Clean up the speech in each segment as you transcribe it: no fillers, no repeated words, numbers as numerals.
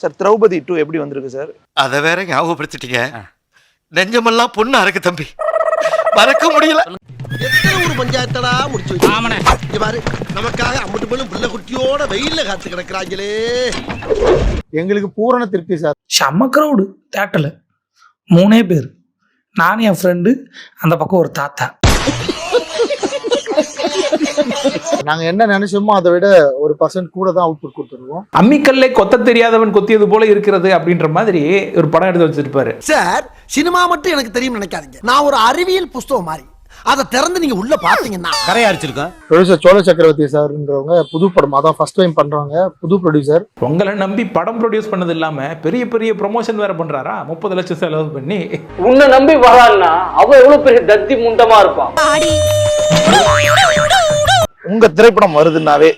Sir Draupadi 2 எப்படி வந்திருக்கு sir? அதை வேற ஞாபகப்படுத்திட்டீங்க. நெஞ்சமெல்லாம் பொண்ணு அறக்கு தம்பி, மறக்க முடியல. எத்தனை ஒரு பஞ்சாயத்தடா முடிச்சு வச்சு பாரு, நமக்காக அம்பட்டு போலும் பிள்ளை குட்டியோட வெயில்ல காத்து கிடக்குறாங்களே. எங்களுக்கு பூரண திருப்தி சார். செம்ம க்ரௌடு தேட்டர்ல, 3 பேர், நானும் என் ஃப்ரெண்டு, அந்த பக்கம் ஒரு தாத்தா. நாங்க என்ன நினைச்சோமோ அதை விட 1% கூட தான் அவுட்புட் கொடுத்துருவோம். அம்மிக்கல்லை கொத்த தெரியாதவன் கொத்தியது போல இருக்கிறது அப்படின்ற மாதிரி ஒரு படம் எடுத்து வச்சிருப்பாரு சார். சினிமா மட்டும் எனக்கு தெரியும் நினைக்காதீங்க, நான் ஒரு அறிவியல் புஸ்தகம் மாதிரி. அதை திறந்து நீங்க உள்ள பாத்தீங்கன்னா கரையா அடிச்சிருக்கேன். ப்ரொடியூசர் சோழ சக்கரவர்த்தி சார்ன்றவங்க புது படம் அதான் ஃபர்ஸ்ட் டைம் பண்றாங்க, புது ப்ரொடியூசர். உங்களை நம்பி படம் ப்ரொடியூஸ் பண்ணது இல்லாம பெரிய பெரிய ப்ரொமோஷன் வேற பண்றாரா, 30 லட்சம் செலவு பண்ணி. உன்னை நம்பி வரான்னா அவ எவ்வளவு பெரிய தத்தி முண்டமா இருப்பான். உங்க திரைப்படம் வருதுன்னாவே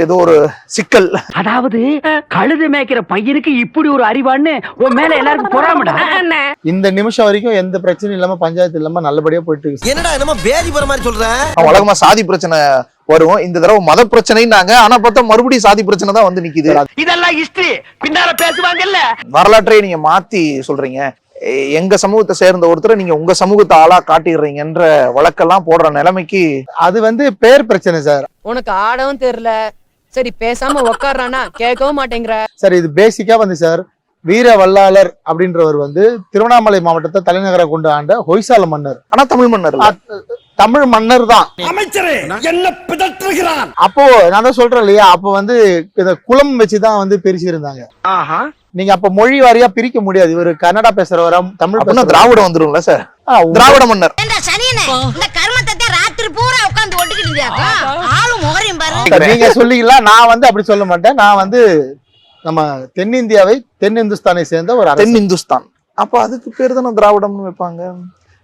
ஏதோ ஒரு சிக்கல். அதாவது கழுது மேய்க்கிற பையனுக்கு இப்படி ஒரு அறிவான்னு உன் மேல எல்லாருக்கும் பொறாமடா. இந்த நிமிஷம் வரைக்கும் எந்த பிரச்சனையும் இல்லாம, பஞ்சாயத்து இல்லாம நல்லபடியா போயிட்டு இருக்கு. என்னடா என்னமோ வேதி போற மாதிரி சொல்ற. வழக்கமா சாதி பிரச்சனை வரும், இந்த தடவை மத பிரச்சனைன்னாங்க. ஆனா பார்த்தா மறுபடியும் சாதி பிரச்சனை தான் வந்து நிக்குது. இதெல்லாம் ஹிஸ்டரி பின்னால பேசுவாங்கல்ல. வரலாற்றை நீங்க மாத்தி சொல்றீங்க. எங்க சமூகத்தை சேர்ந்த ஒருத்தரை நீங்க உங்க சமூகத்தை ஆளா காட்டிடுறீங்கன்ற வழக்கெல்லாம் போடுற நிலைமைக்கு அது வந்து பேர் பிரச்சனை சார். உனக்கு ஆடவும் தெரியல, சரி பேசாம உக்காடுறானா கேட்கவும் மாட்டேங்கிற. சார் இது பேசிக்கா வந்து சார், வீர வல்லாளர் அப்படின்றவர் வந்து திருவண்ணாமலை மாவட்டத்தை தலைநகரை கொண்டு ஆண்ட ஹொய்சால மன்னர். ஆனா தமிழ் மன்னர், தமிழ் மன்னர் தான். அமைச்சரே என்ன பிதற்றுகிறான். அப்போ நான் தான் சொல்றேன் இல்லையா, அப்போ வந்து இந்த குலம் வச்சுதான் வந்து பிரிச்சு இருந்தாங்க. நீங்க அப்ப மொழி வாரியா பிரிக்க முடியாது. இவரு கன்னடா பேசுறவரா, தமிழ் பேசுறவரா, திராவிடம் வந்துரும்ல சார். திராவிட மன்னர் நீங்க சொல்லிக்கலாம். நான் வந்து அப்படி சொல்ல மாட்டேன். நான் வந்து நம்ம தென்னிந்தியாவை, தென் இந்துஸ்தானை சேர்ந்த ஒரு தென் இந்துஸ்தான். அப்ப அதுக்கு பேர் தானே திராவிடம்னு வைப்பாங்க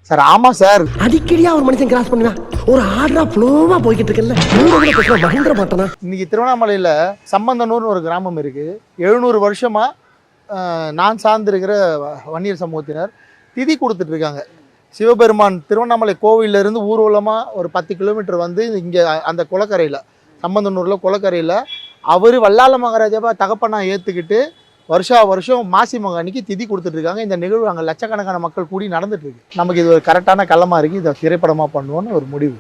சார். ஆமா சார், அடிக்கடியா ஒரு மனுஷன் கிராஸ் பண்ணுவா, ஒரு ஆர்டரா ஃப்ளோவா போய்கிட்டு இருக்கல, மகிழ்ந்துட மாட்டானா. இன்னைக்கு திருவண்ணாமலையில சம்பந்தனூர்னு ஒரு கிராமம் இருக்கு. 700 வருஷமா நான் சார்ந்திருக்கிற வன்னியர் சமூகத்தினர் திதி கொடுத்துட்டு இருக்காங்க. சிவபெருமான் திருவண்ணாமலை கோவில்ல இருந்து ஊர்வலமா ஒரு 10 கிலோமீட்டர் வந்து இங்க அந்த குளக்கரையில, சம்பந்தனூர்ல குளக்கரையில அவரு வல்லால மகாராஜாவா தகப்பனா ஏத்துக்கிட்டு வருஷம் மாசி மகம் அன்னைக்கு திதி கொடுத்துட்டு இருக்காங்க. இந்த நிகழ்வு அங்க லட்சக்கணக்கான மக்கள் கூடி நடந்துட்டு இருக்கு. நமக்கு இது ஒரு கரெக்டான களமா இருக்கு, இதை திரைப்படமா பண்ணுவோம்னு ஒரு முடிவு.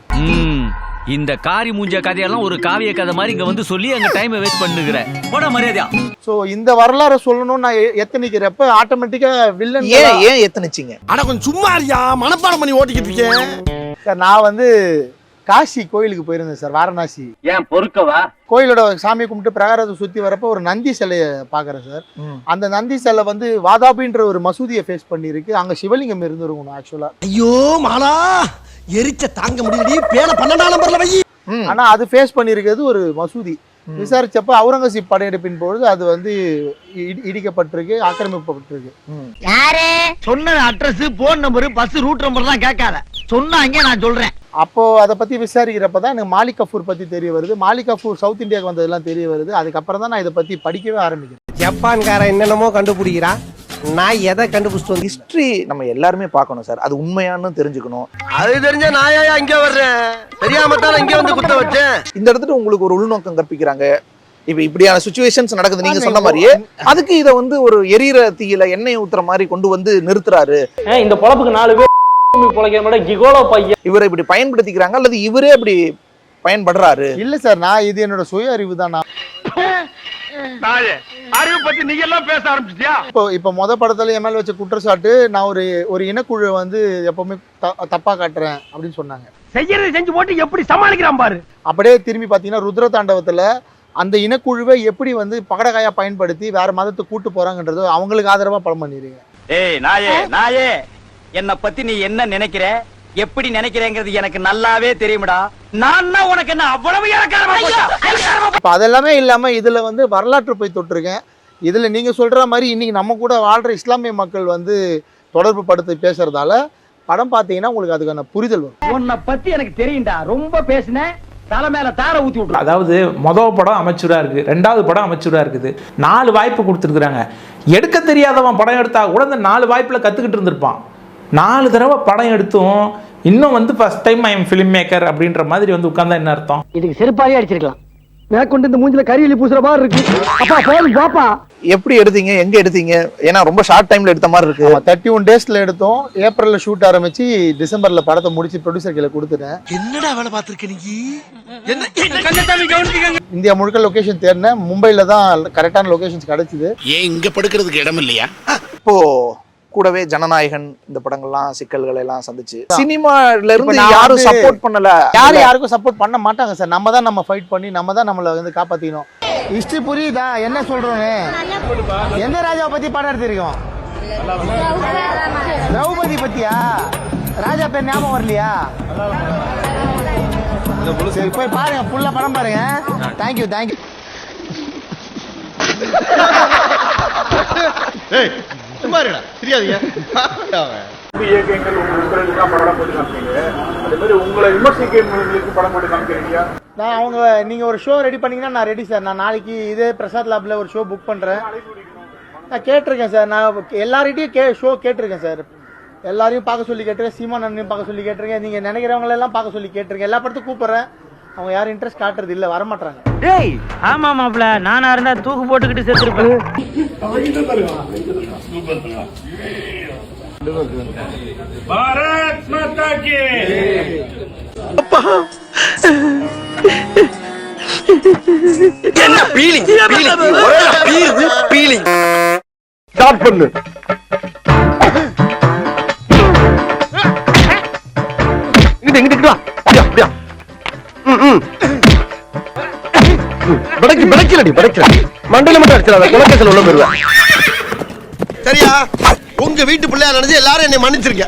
இந்த காரி மூஞ்ச கதையெல்லாம் ஒரு காவிய கதை மாதிரி இங்க வந்து சொல்லி அங்க டைம் வேஸ்ட் பண்ணுகிற போட மரியாதையா. சோ இந்த வரலாறு சொல்லணும்னு நான் எத்தனைக்கிறப்ப ஆட்டோமேட்டிக்கா வில்லன் ஏன் எத்தனைச்சிங்க? ஆனா கொஞ்சம் சும்மா இருக்கியா, மனப்பாடம் பண்ணி ஓட்டிக்கிட்டு இருக்கேன். நான் வந்து காசி கோயிலுக்கு போயிருந்தேன் சார், வாரணாசி. ஏன் பொறுக்கவா? கோயிலோட சாமியை கும்பிட்டு பிரகாரத்தை சுத்தி வரப்ப ஒரு நந்தி சிலையை பாக்குறேன் சார். அந்த நந்தி சிலை வந்து வாதாபின்ற ஒரு மசூதியை ஃபேஸ் பண்ணிருக்கு. அங்க சிவலிங்கம் இருந்துருக்கணும் ஆக்சுவலா. ஐயோ மாலா, எரிச்ச தாங்க முடியல, பேன 12ஆம் நம்பர்ல வை. ஆனா அது ஃபேஸ் பண்ணிருக்கிறது ஒரு மசூதி. விசாரிச்சப்ப அவுரங்கசீப் படையெடுப்பின் பொழுது அது வந்து இடிக்கப்பட்டிருக்கு, ஆக்கிரமிக்கப்பட்டிருக்கு. யாரு சொன்ன address, phone number, bus route number தான் கேட்காத, சொன்னாங்க நான் சொல்றேன். அப்போ அதை பத்தி விசாரிக்கிறப்பதான் எனக்கு மாலிக் கஃபூர் பத்தி தெரிய வருது. மாலிக் கஃபூர் சவுத் இந்தியாவுக்கு வந்ததெல்லாம் தெரிய வருது. அதுக்கப்புறம் தான் நான் இதை பத்தி படிக்கவே ஆரம்பிக்கிறேன். ஜப்பான்காரன் என்னென்னமோ கண்டுபிடிக்கிறான், நான் எதை கண்டுபிடிச்சிட்டு ஹிஸ்டரி நம்ம எல்லாருமே பார்க்கணும் சார். அது உண்மையானு தெரிஞ்சுக்கணும். அது தெரிஞ்சா நான் ஏன் இங்க வர்றேன், தெரியாம தான் இங்க வந்து குத்த வச்சேன். இந்த இடத்துல உங்களுக்கு ஒரு உள்நோக்கம் கற்பிக்கிறாங்க. இப்ப இப்படியான சிச்சுவேஷன்ஸ் நடக்குது நீங்க சொன்ன மாதிரியே. அதுக்கு இதை வந்து ஒரு எரியிற தீயில எண்ணெய் ஊத்துற மாதிரி கொண்டு வந்து நிறுத்துறாரு. இந்த பொழப்புக்கு 4 பேர் இவரை இப்படி பயன்படுத்திக்கிறாங்க அல்லது இவரே அப்படி பயன்படுறாரு? இல்ல சார், நான் இது என்னோட சுய அறிவு தான். அறிவு பத்தி நீங்க எல்லாம் பேச ஆரம்பிச்சிட்டியா? இப்ப மொத படத்துல என் மேல வச்ச குற்றச்சாட்டு, நான் ஒரு இனக்குழு வந்து எப்பவுமே தப்பா காட்டுறேன் அப்படின்னு சொன்னாங்க. செய்யறது செஞ்சு போட்டு எப்படி சமாளிக்கிறான் பாரு. அப்படியே திரும்பி பாத்தீங்கன்னா ருத்ர தாண்டவத்துல அந்த இனக்குழுவை எப்படி வந்து பகடகாயா பயன்படுத்தி வேற மதத்தை கூட்டு போறாங்கன்றது அவங்களுக்கு ஆதரவா படம் பண்ணிருங்க. ஏய் நாயே என்ன பத்தி நீ என்ன நினைக்கிற, எப்படி நினைக்கிறேங்கிறது எனக்கு நல்லாவே தெரியும்டா. நான் உனக்கு என்ன அவ்வளவு இப்ப அதெல்லாமே இல்லாம இதுல வந்து வரலாற்று போய் தொட்டிருக்கேன். இதுல நீங்க சொல்ற மாதிரி இன்னைக்கு நம்ம கூட வாழ்ற இஸ்லாமிய மக்கள் வந்து தொடர்பு படுத்தி பேசுறதால படம் பாத்தீங்கன்னா உங்களுக்கு அதுக்கான புரிதல் வரும். உன்னை பத்தி எனக்கு தெரியும்டா, ரொம்ப பேசினேன், தலை மேல தார ஊத்தி விட்டு. அதாவது மொதல் படம் அமைச்சூரா இருக்கு, 2வது படம் அமைச்சூரா இருக்குது. 4 வாய்ப்பு கொடுத்துருக்குறாங்க. எடுக்க தெரியாதவன் படம் எடுத்தா கூட இந்த 4 வாய்ப்புல கத்துக்கிட்டு இருந்திருப்பான். 4 தடவை படம் எடுத்தும் இன்னும் வந்து first time I am film maker அப்படின்ற மாதிரி வந்து உட்கார்ந்தா என்ன அர்த்தம்? இதுக்கு செருப்பாலே அடிச்சிருக்கலாம். மேற்கொண்டு இந்த மூஞ்சில கரியலி பூசுற மாதிரி இருக்கு. அப்பா போதும் பாப்பா. எப்படி எடுத்தீங்க, எங்க எடுத்தீங்க? ஏன்னா ரொம்ப ஷார்ட் டைம்ல எடுத்த மாதிரி இருக்கு. 31 டேஸ்ல எடுத்தோம். ஏப்ரல்ல ஷூட் ஆரம்பிச்சு டிசம்பர்ல படத்தை முடிச்சு ப்ரொடியூசர் கையில கொடுத்துட்டேன். என்னடா வேலை பார்த்திருக்க நீ? இந்தியா முழுக்க லொகேஷன் தேடினேன். மும்பைல தான் கரெக்டான லொகேஷன்ஸ் கிடைச்சது. ஏன் இங்க படுக்கிறதுக்கு இடம் இல்லையா? இப்போ கூடவே ஜனநாயகன் இந்த படங்கள்லாம் சிக்கல்களை எல்லாம் சந்திச்சு சினிமால இருந்து நான் யாரும் வந்து சப்போர்ட் பண்ணல. யாருக்கும் சப்போர்ட் பண்ண மாட்டாங்க சார். நம்ம தான் நம்ம ஃபைட் பண்ணி நம்ம தான் நம்மளை வந்து காப்பாத்திக்கணும். ஹிஸ்டரி புரியுதா என்ன சொல்றோன்னு? எந்த ராஜாவை பத்தி படம் எடுத்திருக்கோம்? திரௌபதி பத்தியா? ராஜா பேர் ஞாபகம் வரலையா? சரி போய் பாருங்க, ஃபுல்லா படம் பாருங்க. Thank you thank you. சும்மா இருடா, தெரியாதீங்க. நான் அவங்க நீங்க ஒரு ஷோ ரெடி பண்ணீங்கன்னா நான் ரெடி சார். நான் நாளைக்கு இதே பிரசாத் லேப்ல ஒரு ஷோ புக் பண்றேன். நான் கேட்டிருக்கேன் சார். நான் எல்லார்கிட்டையும் ஷோ கேட்டிருக்கேன் சார். எல்லாரையும் பார்க்க சொல்லி கேட்டிருக்கேன். சீமான் அண்ணனையும் பார்க்க சொல்லி கேட்டிருக்கேன். நீங்க நினைக்கிறவங்க எல்லாம் பார்க்க சொல்லி கேட்டிருக்கேன். எல்லா படத்துக்கும் கூப்பிடுறேன். அவங்க யாரும் இன்ட்ரெஸ்ட் காட்டுறது இல்ல, வரமாட்டாங்க. டேய் ஆமா மாப்ள, நானா இருந்தா தூக்கு போட்டுக்கிட்டு செத்துருப்பேன். பாரத் மாதா கி. என்ன பீலிங் பீலிங் ஸ்டார்ட் பண்ணு. இங்கிட்டு வா. அப்படியா படைக்கலடி மண்டையில மட்டும் அடிச்சிடாத, குலக்கேசல் உள்ள போயிருவேன். சரியா? உங்க வீட்டு பிள்ளையா நினைச்சு எல்லாரும் என்னை மன்னிச்சிருக்க.